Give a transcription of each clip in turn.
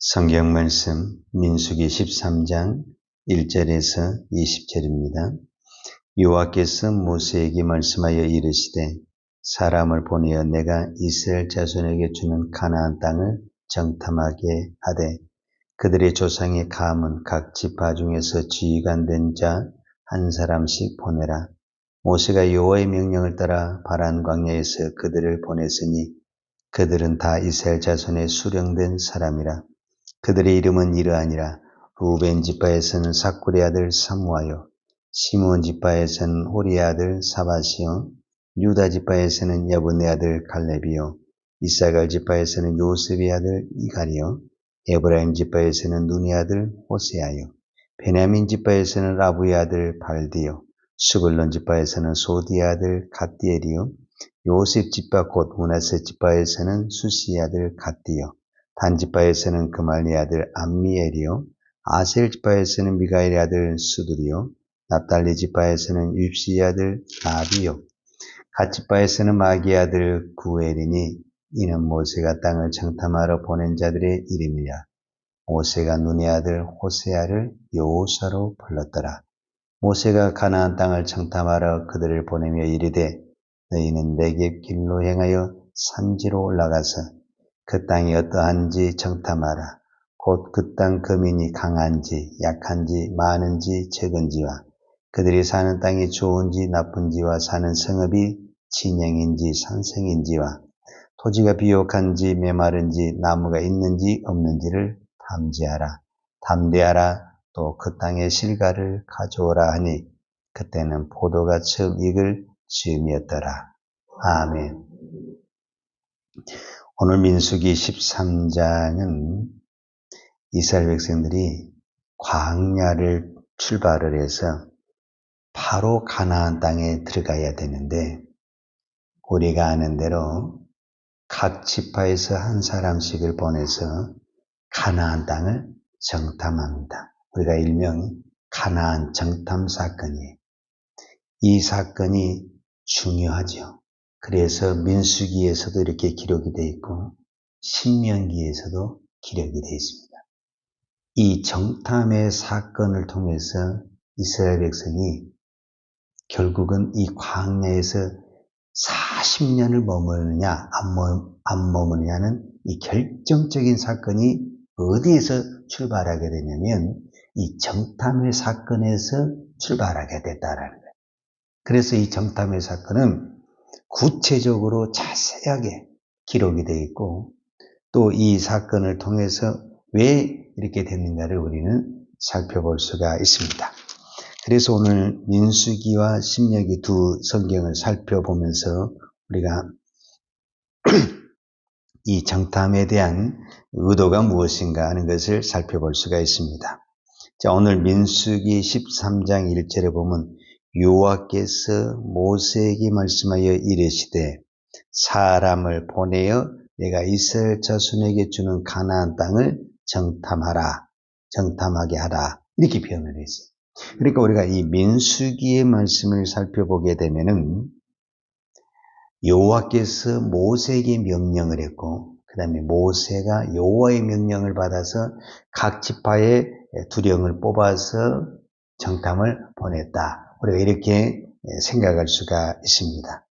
성경 말씀 민수기 13장 1절에서 20절입니다. 여호와께서 모세에게 말씀하여 이르시되 사람을 보내어 내가 이스라엘 자손에게 주는 가나안 땅을 정탐하게 하되 그들의 조상의 감은 각 지파 중에서 지휘관 된 자 한 사람씩 보내라. 모세가 여호와의 명령을 따라 바란 광야에서 그들을 보냈으니 그들은 다 이스라엘 자손의 수령된 사람이라. 그들의 이름은 이러하니라. 루벤 지파에서는 삭굴의 아들 사무아요, 시므온 지파에서는 호리의 아들 사밧이요, 유다 지파에서는 여분의 아들 갈렙이요, 이사갈 지파에서는 요셉의 아들 이갈이요, 에브라임 지파에서는 눈의 아들 호세아요, 베냐민 지파에서는 라부의 아들 발디요, 스불론 지파에서는 소디의 아들 갓디엘이요, 요셉 지파 곧 므낫세 지파에서는 수시의 아들 갓디요, 단 지파에서는 그말리의 아들 암미엘이요, 아셀 지파에서는 미가엘의 아들 수두리요, 납달리 지파에서는 윕시의 아들 나비요, 갓 지파에서는 마기의 아들 구엘이니 이는 모세가 땅을 정탐하러 보낸 자들의 이름이라. 모세가 눈의 아들 호세아를 여호사로 불렀더라. 모세가 가나안 땅을 정탐하러 그들을 보내며 이르되 너희는 네겝 길로 행하여 산지로 올라가서 그 땅이 어떠한지 정탐하라. 곧 그 땅 거민이 강한지 약한지 많은지 적은지와 그들이 사는 땅이 좋은지 나쁜지와 사는 성읍이 진영인지 산성인지와 토지가 비옥한지 메마른지 나무가 있는지 없는지를 탐지하라. 담대하라. 또 그 땅의 실과를 가져오라 하니 그때는 포도가 처음 익을 즈음이었더라. 아멘. 오늘 민수기 13장은 이스라엘 백성들이 광야를 출발을 해서 바로 가나안 땅에 들어가야 되는데 우리가 아는 대로 각 지파에서 한 사람씩을 보내서 가나안 땅을 정탐합니다. 우리가 일명 가나안 정탐 사건이에요. 이 사건이 중요하죠. 그래서 민수기에서도 이렇게 기록이 되어 있고 신명기에서도 기록이 되어 있습니다. 이 정탐의 사건을 통해서 이스라엘 백성이 결국은 이 광야에서 40년을 머무르느냐 안 머무르냐는 이 결정적인 사건이 어디에서 출발하게 되냐면 이 정탐의 사건에서 출발하게 됐다라는 거예요. 그래서 이 정탐의 사건은 구체적으로 자세하게 기록이 되어 있고 또 이 사건을 통해서 왜 이렇게 됐는가를 우리는 살펴볼 수가 있습니다. 그래서 오늘 민수기와 신명기 두 성경을 살펴보면서 우리가 이 정탐에 대한 의도가 무엇인가 하는 것을 살펴볼 수가 있습니다. 자, 오늘 민수기 13장 1절에 보면 여호와께서 모세에게 말씀하여 이르시되 사람을 보내어 내가 이스라엘 자손에게 주는 가나안 땅을 정탐하게 하라 이렇게 표현을 했어요. 그러니까 우리가 이 민수기의 말씀을 살펴보게 되면은 여호와께서 모세에게 명령을 했고 그 다음에 모세가 여호와의 명령을 받아서 각 지파의 두령을 뽑아서 정탐을 보냈다. 우리가 이렇게 생각할 수가 있습니다.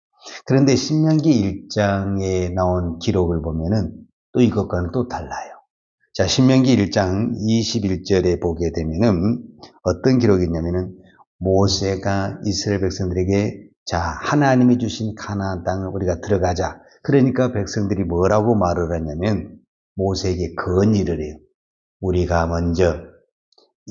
그런데 신명기 1장에 나온 기록을 보면은 또 이것과는 또 달라요. 자, 신명기 1장 21절에 보게 되면은 어떤 기록이 있냐면은 모세가 이스라엘 백성들에게 자, 하나님이 주신 가나안 땅을 우리가 들어가자. 그러니까 백성들이 뭐라고 말을 하냐면 모세에게 건의를 해요. 우리가 먼저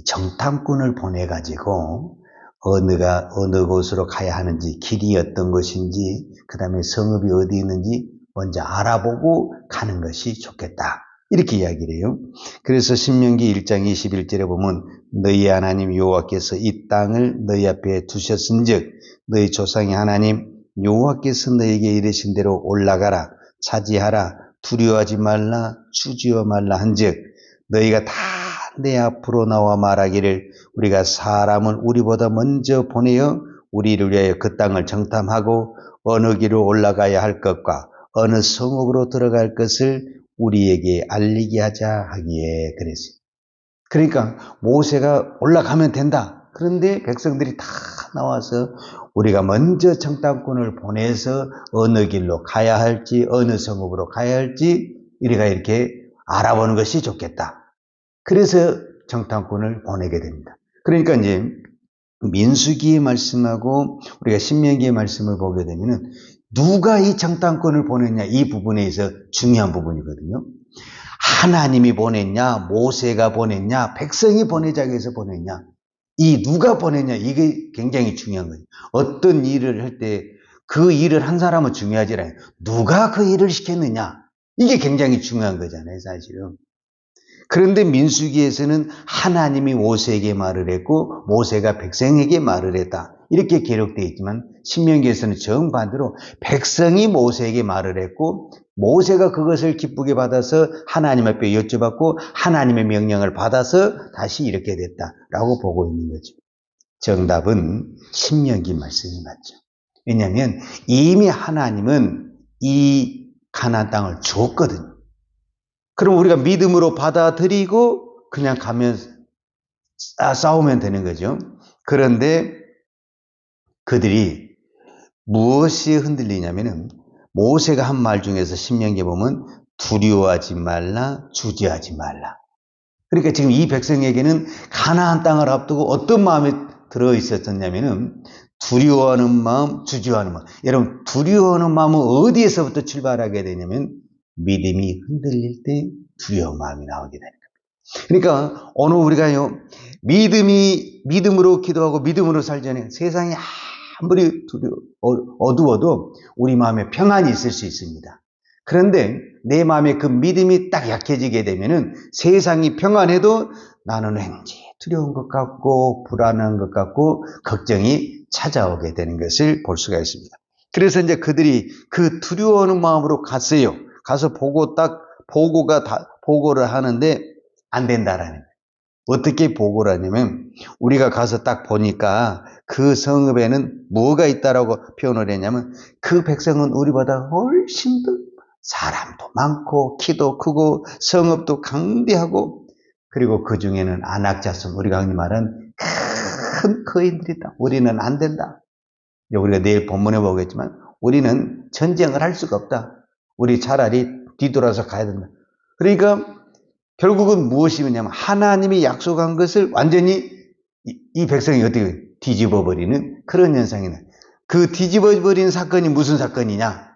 정탐꾼을 보내가지고 어느 곳으로 가야 하는지, 길이 어떤 것인지, 그 다음에 성읍이 어디 있는지 먼저 알아보고 가는 것이 좋겠다. 이렇게 이야기를 해요. 그래서 신명기 1장 21절에 보면 너희 하나님 여호와께서 이 땅을 너희 앞에 두셨은즉 너희 조상의 하나님 여호와께서 너희에게 이르신 대로 올라가라, 차지하라, 두려워하지 말라, 주저하지 말라 한즉 너희가 다 내 앞으로 나와 말하기를 우리가 사람을 우리보다 먼저 보내어 우리를 위하여 그 땅을 정탐하고 어느 길로 올라가야 할 것과 어느 성읍으로 들어갈 것을 우리에게 알리게 하자 하기에 그랬어요. 그러니까 모세가 올라가면 된다. 그런데 백성들이 다 나와서 우리가 먼저 정탐꾼을 보내서 어느 길로 가야 할지, 어느 성읍으로 가야 할지 우리가 이렇게 알아보는 것이 좋겠다. 그래서 정탐꾼을 보내게 됩니다. 그러니까 이제 민수기의 말씀하고 우리가 신명기의 말씀을 보게 되면은 누가 이 정탐꾼을 보냈냐, 이 부분에 있어 중요한 부분이거든요. 하나님이 보냈냐, 모세가 보냈냐, 백성이 보내자고 해서 보냈냐, 이 누가 보냈냐, 이게 굉장히 중요한 거예요. 어떤 일을 할 때 그 일을 한 사람은 중요하지 않아요. 누가 그 일을 시켰느냐, 이게 굉장히 중요한 거잖아요, 사실은. 그런데 민수기에서는 하나님이 모세에게 말을 했고 모세가 백성에게 말을 했다, 이렇게 기록되어 있지만 신명기에서는 정반대로 백성이 모세에게 말을 했고 모세가 그것을 기쁘게 받아서 하나님 앞에 여쭤봤고 하나님의 명령을 받아서 다시 이렇게 됐다라고 보고 있는 거죠. 정답은 신명기 말씀이 맞죠. 왜냐하면 이미 하나님은 이 가나안 땅을 줬거든요. 그럼 우리가 믿음으로 받아들이고 그냥 가면 싸우면 되는 거죠. 그런데 그들이 무엇이 흔들리냐면은 모세가 한 말 중에서 신명기에 보면 두려워하지 말라, 주저하지 말라. 그러니까 지금 이 백성에게는 가나안 땅을 앞두고 어떤 마음이 들어 있었냐면은 두려워하는 마음, 주저하는 마음. 여러분, 두려워하는 마음은 어디에서부터 출발하게 되냐면 믿음이 흔들릴 때 두려운 마음이 나오게 되는 겁니다. 그러니까 오늘 우리가요, 믿음으로 기도하고 믿음으로 살자니 세상이 아무리 어두워도 우리 마음에 평안이 있을 수 있습니다. 그런데 내 마음에 그 믿음이 딱 약해지게 되면은 세상이 평안해도 나는 왠지 두려운 것 같고 불안한 것 같고 걱정이 찾아오게 되는 것을 볼 수가 있습니다. 그래서 이제 그들이 그 두려워하는 마음으로 갔어요. 가서 보고를 하는데 안 된다라는 거예요. 어떻게 보고를 하냐면 우리가 가서 딱 보니까 그 성읍에는 뭐가 있다라고 표현을 했냐면 그 백성은 우리보다 훨씬 더 사람도 많고 키도 크고 성읍도 강대하고 그리고 그 중에는 안악자손, 우리가 흔히 말하는 큰 거인들이 있다. 우리는 안 된다. 우리가 내일 본문에 보겠지만 우리는 전쟁을 할 수가 없다. 우리 차라리 뒤돌아서 가야 된다. 그러니까 결국은 무엇이냐면 하나님이 약속한 것을 완전히 이 백성이 어떻게 뒤집어버리는 그런 현상이네. 그 뒤집어버린 사건이 무슨 사건이냐?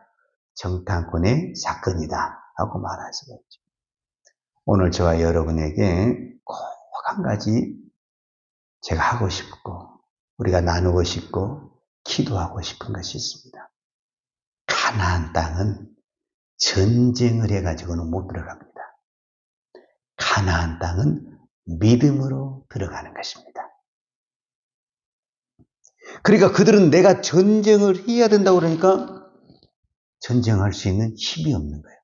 정탐꾼의 사건이다 하고 말할 수가 있죠. 오늘 저와 여러분에게 꼭 한 가지 제가 하고 싶고 우리가 나누고 싶고 기도하고 싶은 것이 있습니다. 가나안 땅은 전쟁을 해가지고는 못 들어갑니다. 가나안 땅은 믿음으로 들어가는 것입니다. 그러니까 그들은 내가 전쟁을 해야 된다고 그러니까 전쟁할 수 있는 힘이 없는 거예요.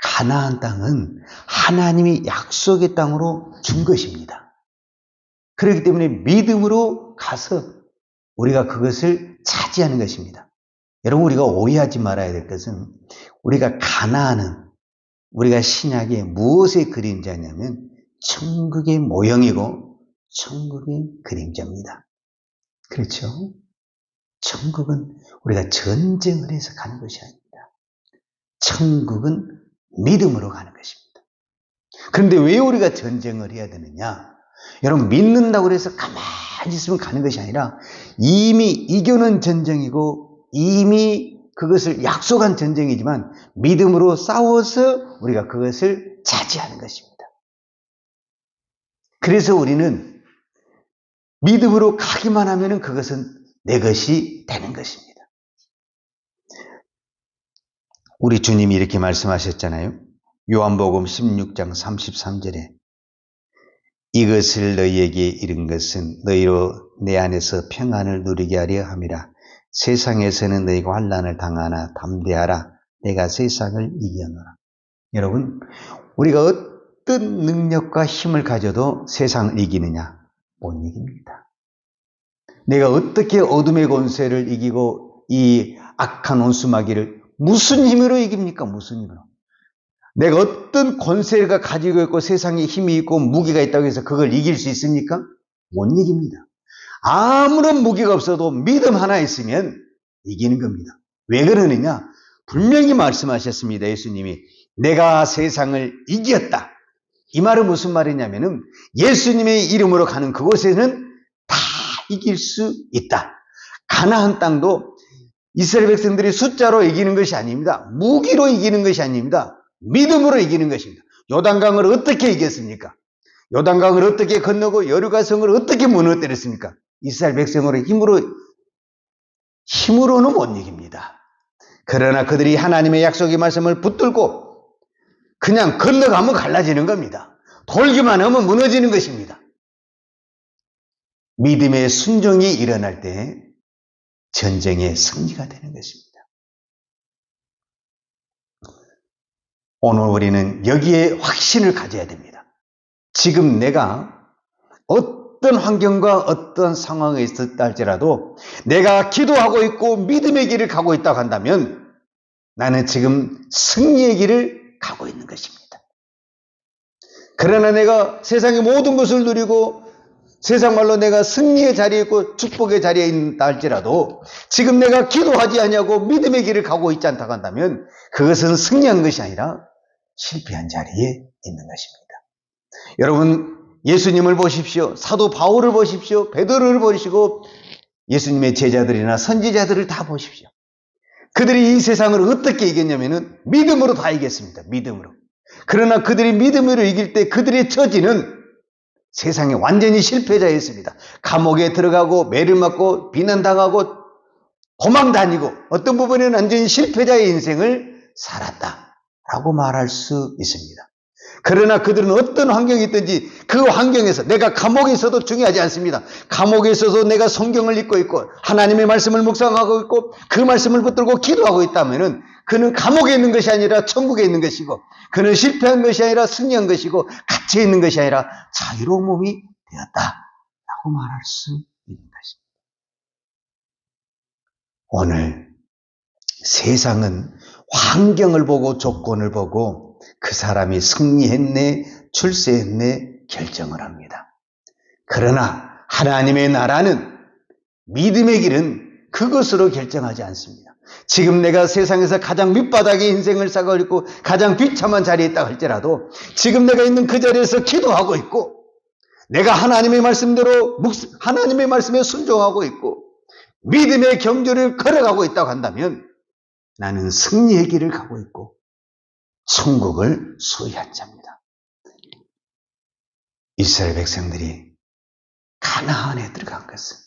가나안 땅은 하나님이 약속의 땅으로 준 것입니다. 그렇기 때문에 믿음으로 가서 우리가 그것을 차지하는 것입니다. 여러분, 우리가 오해하지 말아야 될 것은 우리가 가나안은 우리가 신약에 무엇의 그림자냐면 천국의 모형이고 천국의 그림자입니다. 그렇죠? 천국은 우리가 전쟁을 해서 가는 것이 아닙니다. 천국은 믿음으로 가는 것입니다. 그런데 왜 우리가 전쟁을 해야 되느냐? 여러분, 믿는다고 해서 가만히 있으면 가는 것이 아니라 이미 이겨낸 전쟁이고 이미 그것을 약속한 전쟁이지만 믿음으로 싸워서 우리가 그것을 차지하는 것입니다. 그래서 우리는 믿음으로 가기만 하면 그것은 내 것이 되는 것입니다. 우리 주님이 이렇게 말씀하셨잖아요. 요한복음 16장 33절에 이것을 너희에게 이른 것은 너희로 내 안에서 평안을 누리게 하려 함이라. 세상에서는 너희가 환난을 당하나 담대하라. 내가 세상을 이겨노라. 여러분, 우리가 어떤 능력과 힘을 가져도 세상을 이기느냐? 못 이깁니다. 내가 어떻게 어둠의 권세를 이기고 이 악한 온수마귀를 무슨 힘으로 이깁니까? 무슨 힘으로? 내가 어떤 권세가 가지고 있고 세상에 힘이 있고 무기가 있다고 해서 그걸 이길 수 있습니까? 못 이깁니다. 아무런 무기가 없어도 믿음 하나 있으면 이기는 겁니다. 왜 그러느냐? 분명히 말씀하셨습니다. 예수님이 내가 세상을 이겼다. 이 말은 무슨 말이냐면은 예수님의 이름으로 가는 그곳에는 다 이길 수 있다. 가나안 땅도 이스라엘 백성들이 숫자로 이기는 것이 아닙니다. 무기로 이기는 것이 아닙니다. 믿음으로 이기는 것입니다. 요단강을 어떻게 이겼습니까? 요단강을 어떻게 건너고 여리고성을 어떻게 무너뜨렸습니까? 이스라엘 백성으로 힘으로는 못 이깁니다. 그러나 그들이 하나님의 약속의 말씀을 붙들고 그냥 건너가면 갈라지는 겁니다. 돌기만 하면 무너지는 것입니다. 믿음의 순종이 일어날 때 전쟁의 승리가 되는 것입니다. 오늘 우리는 여기에 확신을 가져야 됩니다. 지금 내가 어떤 환경과 어떤 상황에 있었다 할지라도 내가 기도하고 있고 믿음의 길을 가고 있다고 한다면 나는 지금 승리의 길을 가고 있는 것입니다. 그러나 내가 세상의 모든 것을 누리고 세상 말로 내가 승리의 자리에 있고 축복의 자리에 있다 할지라도 지금 내가 기도하지 않냐고 믿음의 길을 가고 있지 않다고 한다면 그것은 승리한 것이 아니라 실패한 자리에 있는 것입니다. 여러분 예수님을 보십시오. 사도 바울을 보십시오. 베드로를 보시고 예수님의 제자들이나 선지자들을 다 보십시오. 그들이 이 세상을 어떻게 이겼냐면은 믿음으로 다 이겼습니다. 믿음으로. 그러나 그들이 믿음으로 이길 때 그들의 처지는 세상에 완전히 실패자였습니다. 감옥에 들어가고 매를 맞고 비난당하고 도망 다니고 어떤 부분에는 완전히 실패자의 인생을 살았다라고 말할 수 있습니다. 그러나 그들은 어떤 환경이 있든지 그 환경에서 내가 감옥에 있어도 중요하지 않습니다. 감옥에 있어도 내가 성경을 읽고 있고 하나님의 말씀을 묵상하고 있고 그 말씀을 붙들고 기도하고 있다면 그는 감옥에 있는 것이 아니라 천국에 있는 것이고 그는 실패한 것이 아니라 승리한 것이고 갇혀 있는 것이 아니라 자유로운 몸이 되었다라고 말할 수 있는 것입니다. 오늘 세상은 환경을 보고 조건을 보고 그 사람이 승리했네, 출세했네 결정을 합니다. 그러나 하나님의 나라는 믿음의 길은 그것으로 결정하지 않습니다. 지금 내가 세상에서 가장 밑바닥의 인생을 살고 있고 가장 비참한 자리에 있다 할지라도 지금 내가 있는 그 자리에서 기도하고 있고 내가 하나님의 말씀대로 하나님의 말씀에 순종하고 있고 믿음의 경주를 걸어가고 있다고 한다면 나는 승리의 길을 가고 있고 천국을 소유한 자입니다. 이스라엘 백성들이 가나안에 들어간 것은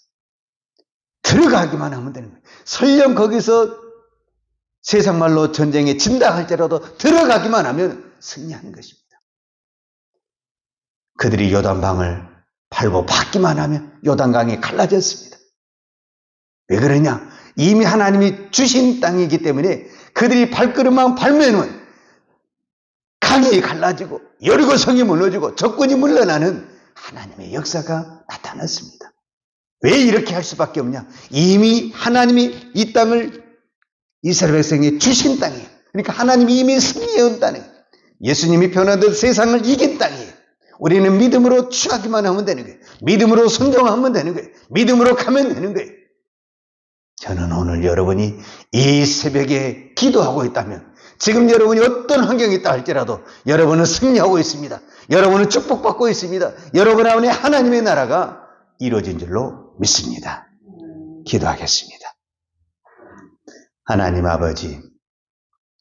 들어가기만 하면 되는 거예요. 설령 거기서 세상 말로 전쟁에 진다 할지라도 들어가기만 하면 승리하는 것입니다. 그들이 요단강을 밟고 받기만 하면 요단강이 갈라졌습니다. 왜 그러냐? 이미 하나님이 주신 땅이기 때문에 그들이 발걸음만 밟으면 강이 갈라지고 여리고성이 무너지고 적군이 물러나는 하나님의 역사가 나타났습니다. 왜 이렇게 할 수밖에 없냐? 이미 하나님이 이 땅을 이스라엘 백성이 주신 땅이에요. 그러니까 하나님이 이미 승리해온 땅이에요. 예수님이 변화된 세상을 이긴 땅이에요. 우리는 믿음으로 취하기만 하면 되는 거예요. 믿음으로 순종하면 되는 거예요. 믿음으로 가면 되는 거예요. 저는 오늘 여러분이 이 새벽에 기도하고 있다면 지금 여러분이 어떤 환경이 있다 할지라도 여러분은 승리하고 있습니다. 여러분은 축복받고 있습니다. 여러분 안에 하나님의 나라가 이루어진 줄로 믿습니다. 기도하겠습니다. 하나님 아버지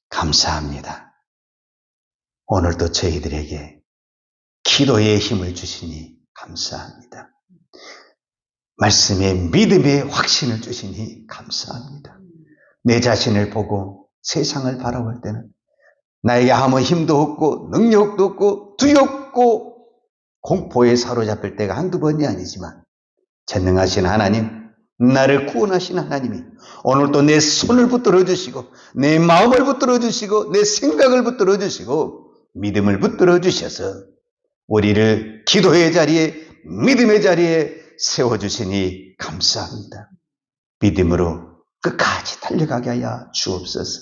감사합니다. 오늘도 저희들에게 기도의 힘을 주시니 감사합니다. 말씀에 믿음의 확신을 주시니 감사합니다. 내 자신을 보고 세상을 바라볼 때는 나에게 아무 힘도 없고 능력도 없고 두렵고 공포에 사로잡힐 때가 한두 번이 아니지만 전능하신 하나님, 나를 구원하신 하나님이 오늘도 내 손을 붙들어 주시고 내 마음을 붙들어 주시고 내 생각을 붙들어 주시고 믿음을 붙들어 주셔서 우리를 기도의 자리에 믿음의 자리에 세워주시니 감사합니다. 믿음으로 끝까지 달려가게 하여 주옵소서.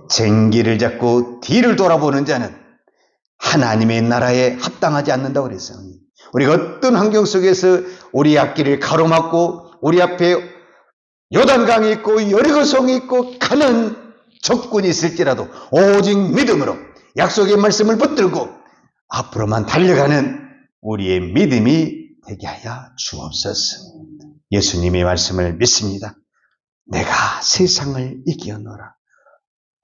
쟁기를 잡고 뒤를 돌아보는 자는 하나님의 나라에 합당하지 않는다고 그랬어요. 우리가 어떤 환경 속에서 우리 앞길을 가로막고 우리 앞에 요단강이 있고 여리고성이 있고 가는 적군이 있을지라도 오직 믿음으로 약속의 말씀을 붙들고 앞으로만 달려가는 우리의 믿음이 되게 하여 주옵소서. 예수님의 말씀을 믿습니다. 내가 세상을 이기었노라.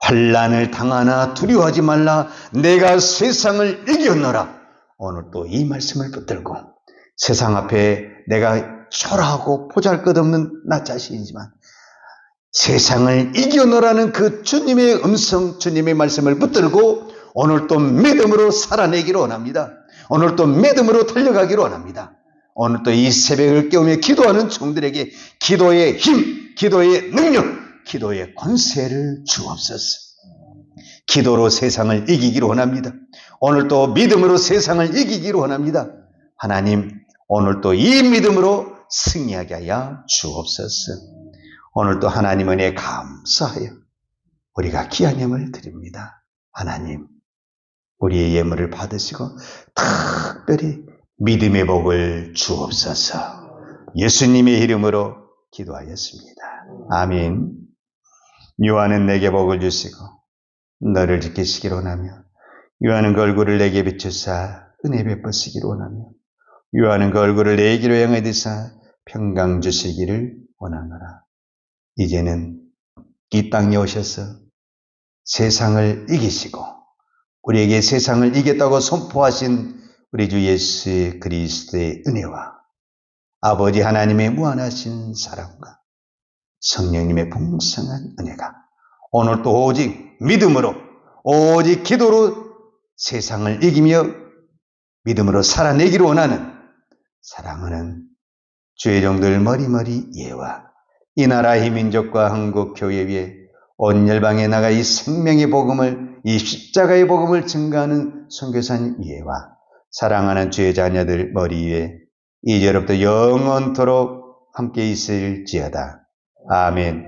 환난을 당하나 두려워하지 말라. 내가 세상을 이기었노라. 오늘 또 이 말씀을 붙들고 세상 앞에 내가 초라하고 보잘것없는 나 자신이지만 세상을 이겨노라는 그 주님의 음성, 주님의 말씀을 붙들고 오늘 또 믿음으로 살아내기를 원합니다. 오늘 또 믿음으로 달려가기를 원합니다. 오늘 또 이 새벽을 깨우며 기도하는 종들에게 기도의 힘, 기도의 능력, 기도의 권세를 주옵소서. 기도로 세상을 이기기를 원합니다. 오늘 또 믿음으로 세상을 이기기를 원합니다. 하나님, 오늘 또 이 믿음으로 승리하게 하여 주옵소서. 오늘 또 하나님 은혜에 감사하여 우리가 귀한 예물을 드립니다. 하나님, 우리의 예물을 받으시고 특별히 믿음의 복을 주옵소서. 예수님의 이름으로 기도하였습니다. 아멘. 요한은 내게 복을 주시고 너를 지키시기를 원하며 요한은 그 얼굴을 내게 비추사 은혜 베푸시기를 원하며 요한은 그 얼굴을 내게로 향하여 드사 평강 주시기를 원하노라. 이제는 이 땅에 오셔서 세상을 이기시고 우리에게 세상을 이겼다고 선포하신 우리 주 예수 그리스도의 은혜와 아버지 하나님의 무한하신 사랑과 성령님의 풍성한 은혜가 오늘 또 오직 믿음으로 오직 기도로 세상을 이기며 믿음으로 살아내기를 원하는 사랑하는 주의 종들 머리머리 예와 이 나라의 민족과 한국 교회 위에 온 열방에 나가 이 생명의 복음을 이 십자가의 복음을 증거하는 선교사님 예와 사랑하는 주의 자녀들 머리 위에 이제로부터 영원토록 함께 있을지어다. 아멘.